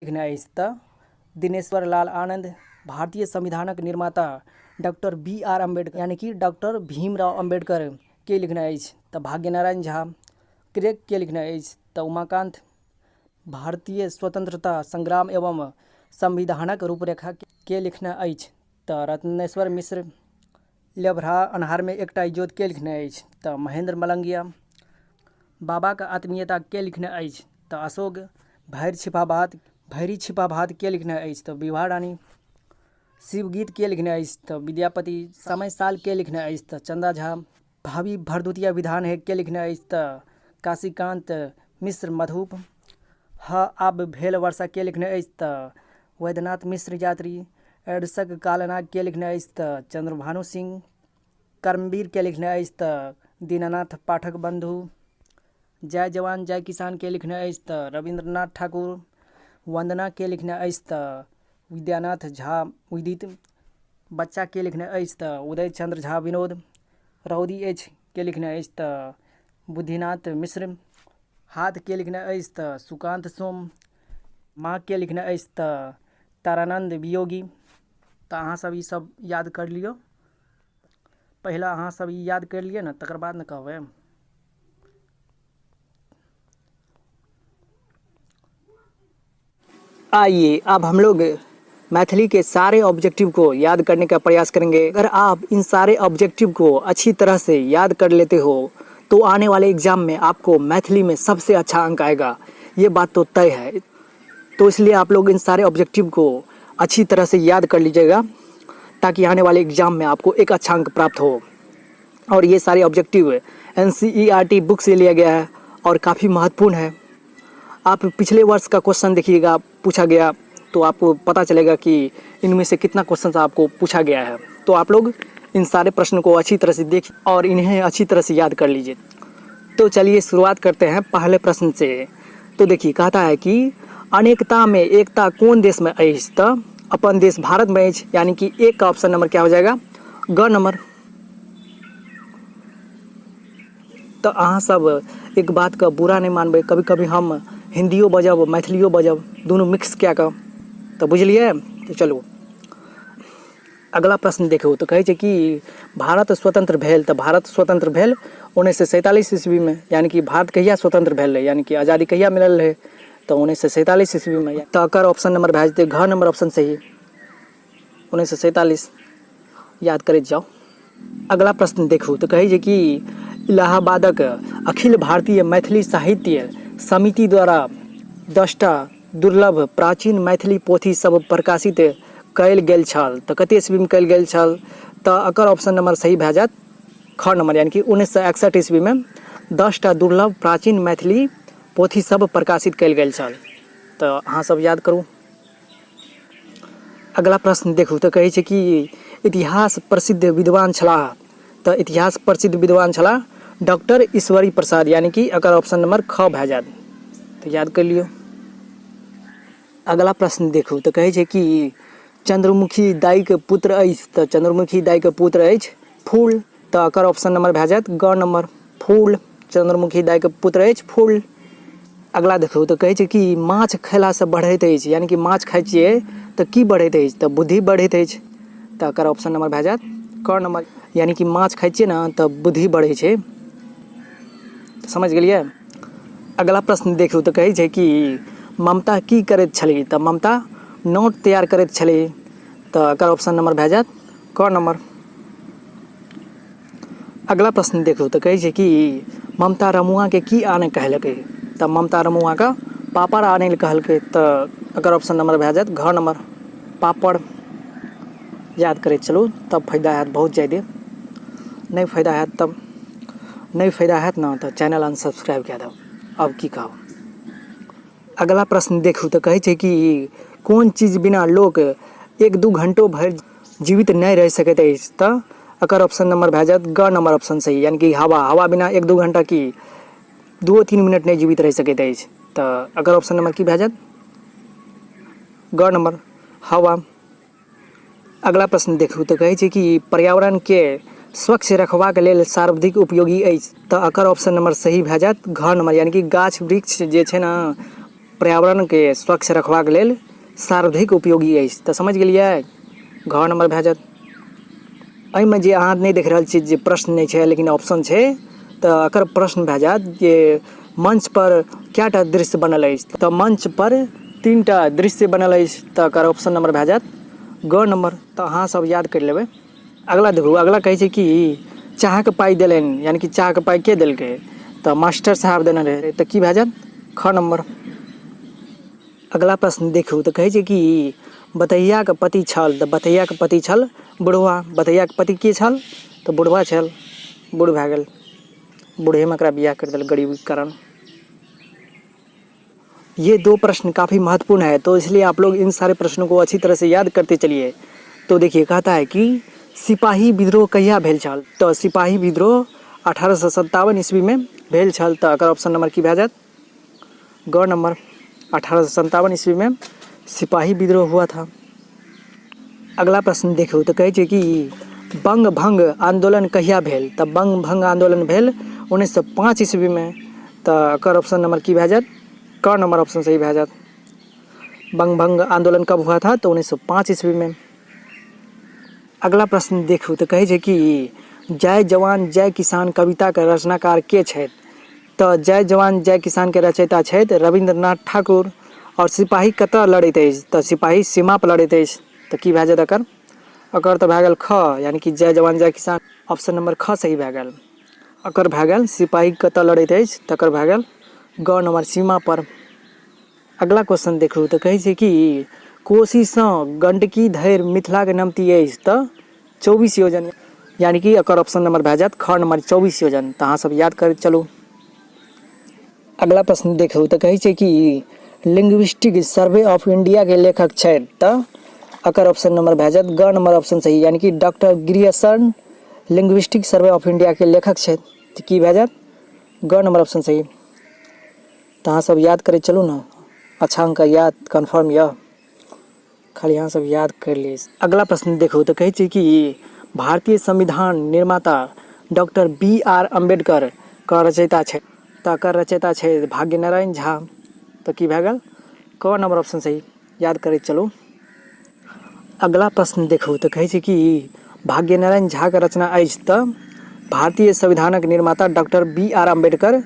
लिखना अछि तऽ दिनेश्वर लाल आनंद, भारतीय संविधानक निर्माता डॉक्टर B.R. अम्बेडकर यानी कि डॉक्टर भीमराव अम्बेडकर के लिखना अछि तऽ भाग्यनारायण झा, क्रेग के लिखना अछि तऽ उमाकांत, भारतीय स्वतंत्रता संग्राम एवं संविधानक रूपरेखा के लिखना अछि तऽ रत्नेश्वर मिश्र, लेभरा अन्हार में एकटा इजोत के लिखना अछि तऽ महेंद्र मलंगिया, बाबा का आत्मीयता के लिखना अछि तऽ अशोक, भैरी छिपा भात के लिखना अछि तऽ विभा रानी, शिवगीत के लिखना अछि तऽ विद्यापति, समय साल के लिखना अछि तऽ चंदा झा, भावी भरदुतिया विधान है के लिखना अछि तऽ काशीकांत मिश्र मधुप, अब भेल वर्षा के लिखना अछि तऽ वैद्यनाथ मिश्र यात्री, एडसक कालनाग के लिखना अछि तऽ चंद्रभानु सिंह, कर्मवीर के लिखना अछि तऽ दीनानाथ पाठक बंधु, जय जवान जय किसान के लिखना अछि तऽ रविंद्रनाथ ठाकुर, वंदना के लिखना अछि तऽ विद्यानाथ झा उदित, बच्चा के लिखना अछि तऽ उदय चंद्र झा विनोद, रौदी एच के लिखना अछि तऽ बुद्धिनाथ मिश्र, हाथ के लिखना अछि तऽ सुकांत सोम, माँ के लिखना अछि तऽ तारानंद वियोगी। तऽ अहाँ सब ई सब याद कर लियो, पहला अहाँ सब ई याद कर लिए ना, तकर बाद न कहबै। आइए अब हम लोग मैथिली के सारे ऑब्जेक्टिव को याद करने का प्रयास करेंगे। अगर आप इन सारे ऑब्जेक्टिव को अच्छी तरह से याद कर लेते हो तो आने वाले एग्जाम में आपको मैथिली में सबसे अच्छा अंक आएगा, ये बात तो तय है। तो इसलिए आप लोग इन सारे ऑब्जेक्टिव को अच्छी तरह से याद कर लीजिएगा ताकि आने वाले एग्जाम में आपको एक अच्छा अंक प्राप्त हो। और ये सारे ऑब्जेक्टिव NCERT बुक से लिया गया है और काफ़ी महत्वपूर्ण है। आप पिछले वर्ष का क्वेश्चन देखिएगा, पूछा गया तो आपको पता चलेगा कि इनमें से कितना क्वेश्चन आपको पूछा गया है। तो आप लोग इन सारे प्रश्न को अच्छी तरह से देख और इन्हें अच्छी तरह से याद कर लीजिए। तो चलिए शुरुआत करते हैं पहले प्रश्न से। तो देखिए कहता है कि अनेकता में एकता कौन देश में अछि, तो अपन देश भारत में अछि, यानी कि एक का ऑप्शन नंबर क्या हो जाएगा, ग नंबर। तो अहाँ सब एक बात का बुरा नहीं मानबे, कभी कभी हम हिंदियो बजब मैथिलियो बजब दोनों मिक्स क्या का, तो बुझलिए। तो चलो अगला प्रश्न देखो। तो कहे छै कि भारत स्वतंत्र भेल, तो भारत स्वतंत्र भेल 1947 ईस्वी में, यानी कि भारत कहिया स्वतंत्र भेल रहे, यानी कि आज़ादी कहिया मिलल रहे, तो 1947 ईस्वी में। तो अकर ऑप्शन नंबर भए जेतै घ नंबर ऑप्शन सही, 1947 याद करैत जाओ। अगला प्रश्न देखू। तो कहे छै कि इलाहाबादक अखिल भारतीय मैथिली साहित्य समिति द्वारा 10टा दुर्लभ प्राचीन मैथिली पोथी सब प्रकाशित कयल गेल छल, तो कते ईस्वी में कयल गेल छल, तो अकर ऑप्शन नंबर सही भए जायत ख नंबर, यानी कि 1961 ईस्वी में 10टा दुर्लभ प्राचीन मैथिली पोथी सब प्रकाशित कयल गेल छल। तो अहाँ सब याद करू। अगला प्रश्न देखू। तो कहे छै कि इतिहास प्रसिद्ध विद्वान छलाह, तो इतिहास प्रसिद्ध विद्वान छलाह डॉक्टर ईश्वरी प्रसाद, यानी कि अकर ऑप्शन नंबर ख भए जायत, तो याद कर लियो। अगला प्रश्न देखू। तो कहे छै कि चंद्रमुखी दाई के पुत्र अछि, तो चंद्रमुखी दाई के पुत्र अछि फूल, तो अकर ऑप्शन नंबर भए जायत ग नंबर, फूल। चंद्रमुखी दाई के पुत्र अछि फूल। अगला देखू। तो कहे छै कि माछ खयला से बढ़ैत अछि, यानी कि माछ खाइ छियै तो की बढ़ैत अछि, तो बुद्धि बढ़ैत अछि, तो अकर ऑप्शन नंबर भए जायत क नंबर, यानी कि माछ खाइ छियै ना तो बुद्धि बढ़ै छै, समझ गेलिए। अगला प्रश्न देखू। तो कहे छै कि ममता की करैत छली, तो ममता नोट तैयार करैत छली, तो अकर ऑप्शन नंबर भए जायत क नंबर। अगला प्रश्न देखू। तो कहे छै कि ममता रमुआ के की आने कहलकै, तो ममता रमुआ का पापड़ आने ले कहलकै, तो अकर ऑप्शन नंबर भए जायत घ नंबर, पापड़। याद करैत चलू तब फायदा हैत बहुत ज़्यादा, नहीं फायदा हैत तब नहीं फायदा हैत ना तो चैनल अनसब्सक्राइब कए दो। अब की कहू। अगला प्रश्न देखू। तो कहे छै कि कोन चीज बिना लोग 1-2 घंटों भरि जीवित नहीं रह सकैत अछि, तो अकर ऑप्शन नंबर भए जायत ग नंबर ऑप्शन सही, यानी कि हवा बिना 1-2 घंटा की 2-3 मिनट नहीं जीवित रह सकैत अछि, तो अकर ऑप्शन नंबर की भए जायत ग नंबर, हवा। अगला प्रश्न देखू। तो कहे छै कि पर्यावरण के स्वच्छ रखबाक लेल सर्वाधिक उपयोगी अछि, तो अकर ऑप्शन नंबर सही भए जायत घ नंबर, यानी कि गाछ वृक्ष जे छै ना पर्यावरण के स्वच्छ रखबाक लेल सर्वाधिक उपयोगी अछि। तऽ समझ गेलियै। घ नंबर भए जायत। एहिमे जे अहाँ नहीं देख रहल छी जे प्रश्न नहीं छै लेकिन ऑप्शन छै, तऽ एकर प्रश्न भए जायत जे मंच पर कएटा दृश्य बनल अछि। तऽ मंच पर 3टा दृश्य बनल अछि। तऽ एकर ऑप्शन नंबर भए जायत ग नंबर। तऽ अहाँ सब याद कर लेबै। अगला देखू, अगला कहै छै कि चाहके पाइ देलनि, यानी कि चाहके पाइ के देलकै, तऽ मास्टर साहब देने रहे। तऽ की भए जायत ख नंबर। अगला प्रश्न देखू तऽ कहै छै कि बतैयाके पति छल। तऽ बतैयाके पति छल बुढ़वा। बतैयाके पति के छल तऽ बुढ़वा छल। बूढ़ भए गेल, बूढ़ेमे एकरा बियाह कर देल गरीबीके कारण। ये 2 प्रश्न काफ़ी महत्वपूर्ण है, तो इसलिए आप लोग इन सारे प्रश्नों को अच्छी तरह से याद करते चलिए। तो देखिए, कहता है कि सिपाही विद्रोह कहिया भेल छल। तो सिपाही विद्रोह 1857 ईस्वी में भेल छल। तो एकर ऑप्शन नंबर की भए जायत ग नंबर। 1857 ईस्वी में सिपाही विद्रोह हुआ था। अगला प्रश्न देखू तो कहै छै कि बंग भंग आंदोलन कहिया भेल। तऽ बंग भंग आंदोलन भेल 1905 ईस्वी में। तऽ एकर ऑप्शन नंबर की भए जायत क नंबर ऑप्शन सही भए जायत। बंग भंग आंदोलन कब हुआ था तो 1905 ईस्वी में। अगला प्रश्न देखू तऽ कहै छै कि जय जवान जय किसान कविता के रचनाकार के छथि। तऽ जय जवान जय किसान के रचयिता छथि रविंद्रनाथ ठाकुर। और सिपाही कतऽ लड़ैत अछि। तऽ सिपाही सीमा पर लड़ैत अछि। तऽ की भए जायत एकर तऽ भए गेल ख, यानी कि जय जवान जय किसान। ऑप्शन नंबर ख सही भए गेल। एकर भए गेल सिपाही कतऽ लड़ैत अछि, तकर भए गेल ग नंबर सीमा पर। अगला क्वेश्चन देखू तऽ कहै छै कि कोशीसँ गंडकी धरि मिथिलाके नमती अछि। तऽ 24 योजन, यानी कि एकर ऑप्शन नंबर भए जायत ख नंबर 24 योजन। तऽ अहाँ सब याद करैत चलू। अगला प्रश्न देखू तऽ कहै छै कि लिंग्विस्टिक सर्वे ऑफ इंडिया के लेखक छथि। तऽ एकर ऑप्शन नंबर भए जायत ग नंबर ऑप्शन सही, यानी कि doctor Grierson linguistic survey of India के लेखक छथि। तऽ की भए जायत ग नंबर ऑप्शन सही। तऽ अहाँ सब याद करैत चलू ने। अच्छा अंक याद कन्फर्म यऽ, खाली अहाँ सब याद कर ली। अगला प्रश्न देखू तऽ कहै छै कि भारतीय संविधान निर्माता डॉक्टर BR अम्बेडकर का रचयिता छै। तऽ एकर रचयिता छै भाग्य नारायण झा। तऽ की भए गेल क नंबर ऑप्शन सही, याद करैत चलू। अगला प्रश्न देखू तऽ कहै छै कि भाग्य नारायण झा के रचना अछि। तऽ भारतीय संविधानक निर्माता डॉक्टर BR अम्बेडकर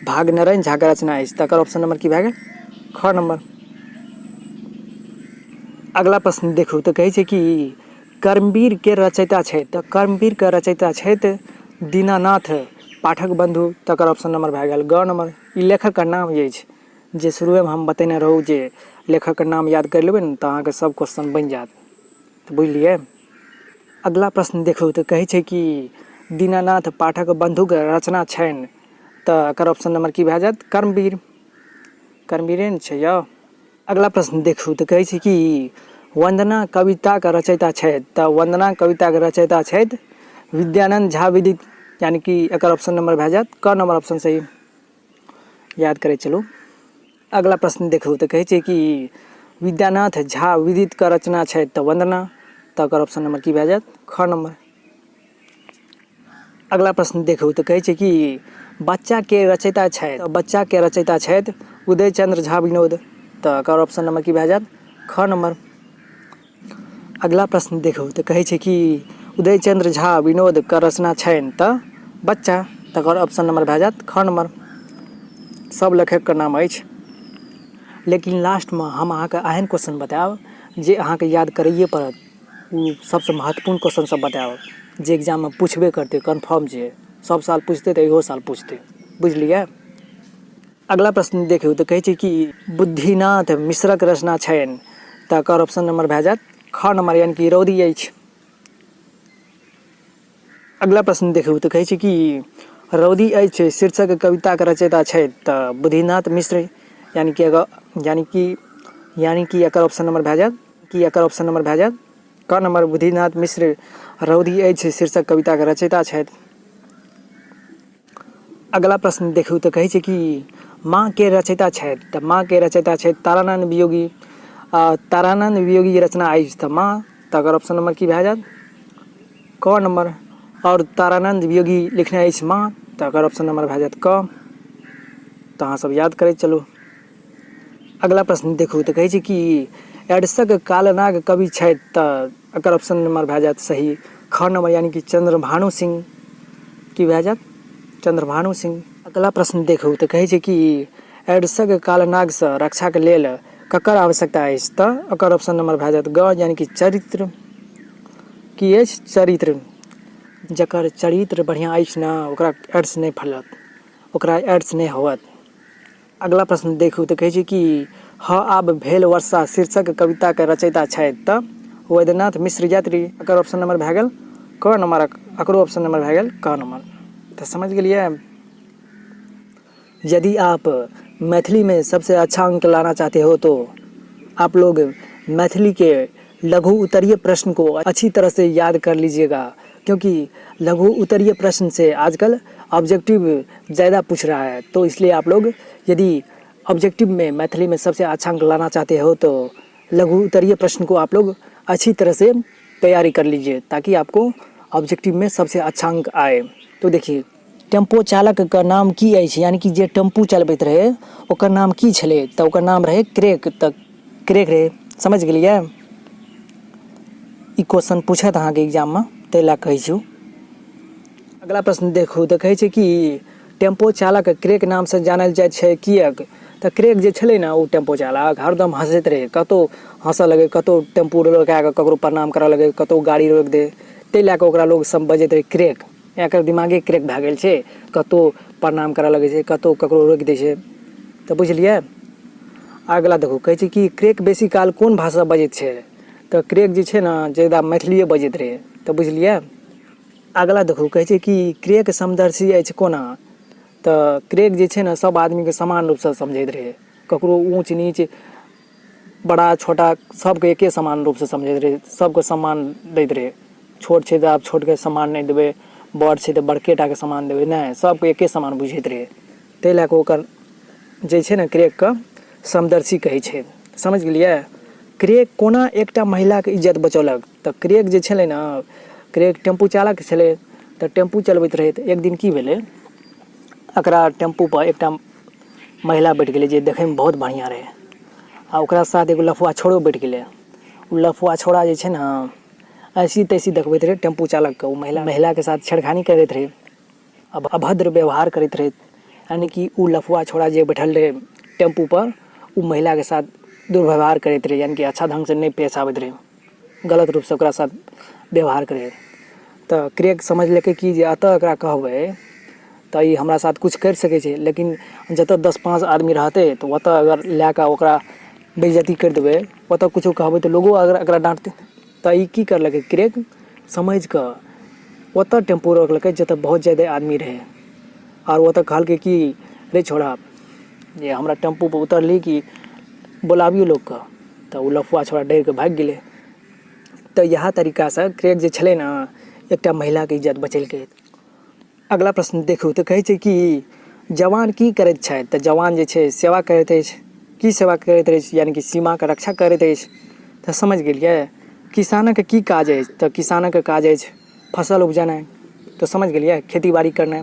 भाग्य नारायण झा के रचना अछि। तऽ एकर ऑप्शन नंबर की भए गेल ख नंबर। अगला प्रश्न देखू तऽ कहै छै कि कर्मवीर के रचयिता छै। तऽ कर्मवीर के रचयिता छथि दीनानाथ पाठक बंधु। तकर ऑप्शन नंबर भए गेल ग नंबर। ई लेखक के नाम अछि जे शुरुएमे हम बतेने रहू जे लेखक के नाम याद कर लेबै ने तऽ अहाँके सब क्वेश्चन बनि जायत। तऽ बुझलियै। अगला प्रश्न देखू तऽ कहै छै कि दीनानाथ पाठक बंधुके रचना छनि। तऽ एकर ऑप्शन नंबर की भए जायत कर्मवीर। कर्मवीरे ने छै यौ। अगला प्रश्न देखू तऽ कहै छै कि वंदना कविताके रचयिता छथि। तऽ वंदना कविताके रचयिता छथि विद्यानंद झा विदित, यानी कि एकर ऑप्शन नंबर भए जायत क नंबर ऑप्शन सही, याद करैत चलू। अगला प्रश्न देखू तऽ कहै छै कि विद्यानाथ झा विदितके रचना छथि तऽ वंदना। तऽ एकर ऑप्शन नंबर की भए जायत ख नंबर। अगला प्रश्न देखू तऽ कहै छै कि बच्चा के रचयिता छथि। तऽ बच्चा के रचयिता छथि उदय चंद्र झा विनोद। तऽ एकर ऑप्शन नंबर की भए जायत ख नंबर। अगला प्रश्न देखू तऽ कहै छै कि उदय चंद्र झा विनोद के रचना छनि तऽ बच्चा। तकर ऑप्शन नंबर भए जायत ख नंबर। सब लेखकके नाम अछि, लेकिन लास्टमे हम अहाँके एहन क्वेश्चन बतायब जे अहाँके याद करैए पड़त। ओ सबसँ महत्वपूर्ण क्वेश्चन सब बतायब जे एग्जाममे पूछबे करतै कन्फर्म छै। सब साल पूछतै तऽ इहो साल पूछतै, बुझलियै। अगला प्रश्न देखू तऽ कहै छै कि बुद्धिनाथ मिश्रक रचना छनि। तऽ एकर ऑप्शन नंबर भए जायत ख नंबर, यानी कि रौदी अछि। अगला प्रश्न देखू तऽ कहै छै कि रौदी अछि शीर्षक कविताके रचयिता छथि। तऽ बुद्धिनाथ मिश्र, यानी कि एकर ऑप्शन नंबर भए जायत क नंबर। बुद्धिनाथ मिश्र रौदी अछि शीर्षक कविताके रचयिता छथि। अगला प्रश्न देखू तऽ कहै छै कि माँ के रचयिता छथि। तऽ माँ के रचयिता छथि तारानंद वियोगी। तारानंद वियोगी रचना अछि तऽ माँ। तऽ एकर ऑप्शन नंबर की भए जायत क नंबर। और तारानंद वियोगी लिखने अछि माँ। तऽ एकर ऑप्शन नंबर भए जायत क। तऽ अहाँ सब याद करैत चलू। अगला प्रश्न देखू तो कहै छै कि एडसक कालनाग कवि छथि तऽ एकर ऑप्शन नंबर भए जायत सही ख नंबर यानी कि चंद्रभानु सिंह की भए जायत चंद्रभानु सिंह। अगला प्रश्न देखू तऽ कहै छै कि एडसक कालनागसँ रक्षाके लेल ककर आवश्यकता अछि तऽ एकर ऑप्शन नंबर भए जायत ग यानी कि चरित्र की अछि चरित्र। जकर चरित्र बढ़िआँ अछि ने ओकरा एड्स नहि फैलत ओकरा एड्स नहि होत। अगला प्रश्न देखू तऽ कहै छै कि ह आब भेल वर्षा शीर्षक कविताके रचयिता छथि तऽ वैद्यनाथ मिश्र यात्री एकर ऑप्शन नंबर भए गेल क नंबर एकरो ऑप्शन नंबर भए गेल क नंबर। तो समझ गेलिए। यदि आप मैथिली में सबसे अच्छा अंक लाना चाहते हो तो आप लोग मैथिली के लघु उत्तरीय प्रश्न को अच्छी तरह से याद कर लीजिएगा क्योंकि लघु उत्तरीय प्रश्न से आजकल ऑब्जेक्टिव ज़्यादा पूछ रहा है। तो इसलिए आप लोग यदि ऑब्जेक्टिव में मैथिली में सबसे अच्छा अंक लाना चाहते हो तो लघु उत्तरीय प्रश्न को आप लोग अच्छी तरह से तैयारी कर लीजिए ताकि आपको ऑब्जेक्टिव में सबसे अच्छा अंक आए। तो देखिए टेम्पो चालक का नाम की अछि यानी कि जे टेम्पू चलबैत रहे ओकर नाम की छले तो ओकर नाम रहे क्रेक। तक क्रेक रहे समझ गेलिए। ई क्वेश्चन पूछत अहाँके एग्जाम में ताहि लए कहै छी। अगला प्रश्न देखू तऽ कहै छै कि टेम्पो चालक क्रेक नाम से जानल जाइत छै किएक तऽ क्रेक जे छलै ने ओ टेम्पो चालक हरदम हंसैत रहे कतौ हंसऽ लगे कतौ टेम्पू रोका कऽ ककरो प्रणाम करऽ लगे कतौ गाड़ी रोकि दे ताहि लए कऽ ओकरा लोग सब बजैत रहे क्रेक। एकर दिमागे क्रेक भए गेल छै कतौ प्रणाम करऽ लगे छै कतौ ककरो रोकि दै छै तऽ बुझलिए। अगला देखू कहै छै कि क्रेक बेसी काल कोन भाषा बजैत छै तऽ क्रेक जे छै ने ज्यादा मैथिलिए बजैत रहे तऽ बुझलिए। अगला देखू कहै छै कि क्रेक समदर्शी अछि कोना तऽ क्रेक जे छै ने सब आदमीके समान रूपसँ समझैत रहे ककरो ऊँच नीच बड़ा छोटा सबके एके समान रूपसँ समझैत रहे सबके सम्मान दैत रहे। छोट छै तऽ आब छोटके सम्मान नहि देबै बड़ छै तऽ बड़के टाके सम्मान देबै नहि सबके एके समान बुझैत रहे ताहि लए कऽ ओकर जे छै ने क्रेकके समदर्शी कहै छै समझ गेलिए। क्रेक कोना एकटा महिलाके इज्जत बचौलक तऽ क्रेक जे छलै ने क्रेक टेम्पू चालक छलै तऽ टेम्पू चलबैत रहै तऽ एक दिन की भेलै एकरा टेम्पूपर एकटा महिला बैठ गेलै जे देखैमे बहुत बढ़िआँ रहै आ ओकरा साथ एगो लफुआ छोड़ो बैठ गेलै। ओ लफुआ छोड़ा जे छै ने ऐसी तैसी देखबैत रहे टेम्पू चालकके ओ महिलाके साथ छेड़खानी करैत रहे अभद्र व्यवहार करैत रहे यानी कि ओ लफुआ छोड़ा जे बैठल रहे टेम्पू पर ओ महिलाके साथ दुर्व्यवहार करैत रहे यानी कि अच्छा ढङ्गसँ नहि पेश आबैत रहे गलत रूपसँ ओकरा साथ व्यवहार करै। तऽ क्रेक समझलकै कि जे एतऽ एकरा कहबै तऽ ई हमरा साथ किछु करि सकै छै लेकिन जतऽ 10-5 आदमी रहतै तऽ ओतऽ अगर लए कऽ ओकरा बेइज्जती करि देबै ओतऽ किछो कहबै तऽ लोगो अगर एकरा डाँटतै तऽ ई की करलकै क्रेक समझि कऽ ओतऽ टेम्पू रोकलकै जतऽ बहुत ज्यादा आदमी रहै आओर ओतऽ कहलकै कि रे छोड़ा जे हमरा टेम्पूपर उतरली कि बुलाबियो लोकके तऽ ओ लफुआ छोड़ा डरि कऽ भागि गेलै। तऽ इएह तरीकासँ क्रेक जे छलै ने एकटा महिलाके इज्जत बचेलकै। अगला प्रश्न देखू तऽ कहै छै कि जवान की करैत छथि तऽ जवान जे छै सेवा करैत अछि की सेवा करैत अछि यानी कि सीमाके रक्षा करैत अछि तऽ समझ गेलिए। किसानक की काज अछि तऽ किसानक काज अछि फसल उपजेनाइ तऽ समझ गेलिए खेती बाड़ी करनाइ।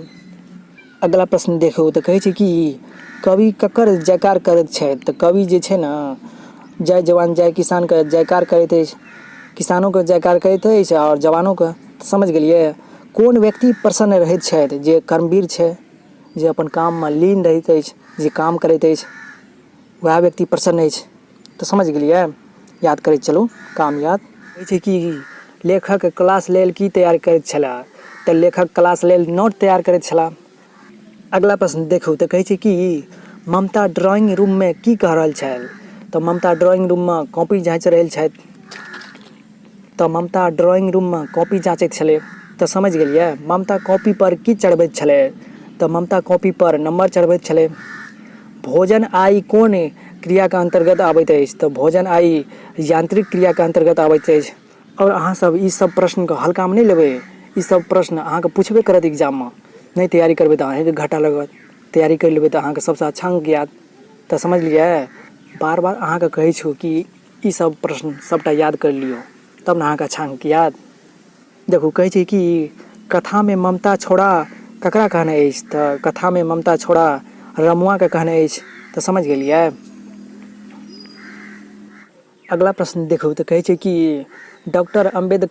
अगला प्रश्न देखू तऽ कहै छै कि कवि ककर जयकार करैत छथि तऽ कवि जे छै ने जय जवान जय किसानके जयकार करैत अछि किसानोके जयकार करैत अछि आओर जवानोके समझ गेलिए। कोन व्यक्ति प्रसन्न रहैत छथि जे कर्मवीर छै जे अपन काममे लीन रहैत अछि जे काम करैत अछि वएह व्यक्ति प्रसन्न अछि तऽ समझ गेलिए। याद करैत चलू काम याद कहै छै कि लेखक क्लास लेल की तैयार करैत छलाह तऽ लेखक क्लास लेल नोट तैयार करैत छलाह। अगला प्रश्न देखू तऽ कहै छै कि ममता ड्राइंग रूममे की कऽ रहल छल तऽ ममता ड्राइंग रूममे कॉपी जाँचि रहल छथि तऽ ममता ड्राइंग रूममे कॉपी जाँचैत छलै तऽ समझ गेलिए। ममता कॉपी पर की चढ़बैत छलै तऽ ममता कॉपी पर नंबर चढ़बैत छलै। भोजन आइ कोन क्रियाके अन्तर्गत आबैत अछि तऽ भोजन आइ यांत्रिक क्रियाके अन्तर्गत आबैत अछि। आओर अहाँसब ई सब प्रश्नके हल्कामे नहि लेबै ई सब प्रश्न अहाँके पूछबे करत एग्जाममे नहीं तैयारी करबै तऽ अहीँके घाटा लागत तैयारी कर लेबै तऽ अहाँके सबसँ अच्छा अंक याद तऽ समझलिए। बार बार अहाँके कहै छी कि ई सब प्रश्न सबटा याद कर लियौ तब ने अहाँके अच्छा अंक याद। देखू कहै छै कि कथामे ममता छोड़ा ककरा कहने अछि तऽ कथामे ममता छोड़ा रमुआके कहने अछि तऽ समझ गेलिए। अगला प्रश्न देखो तो कहे छै कि डॉक्टर अम्बेडकर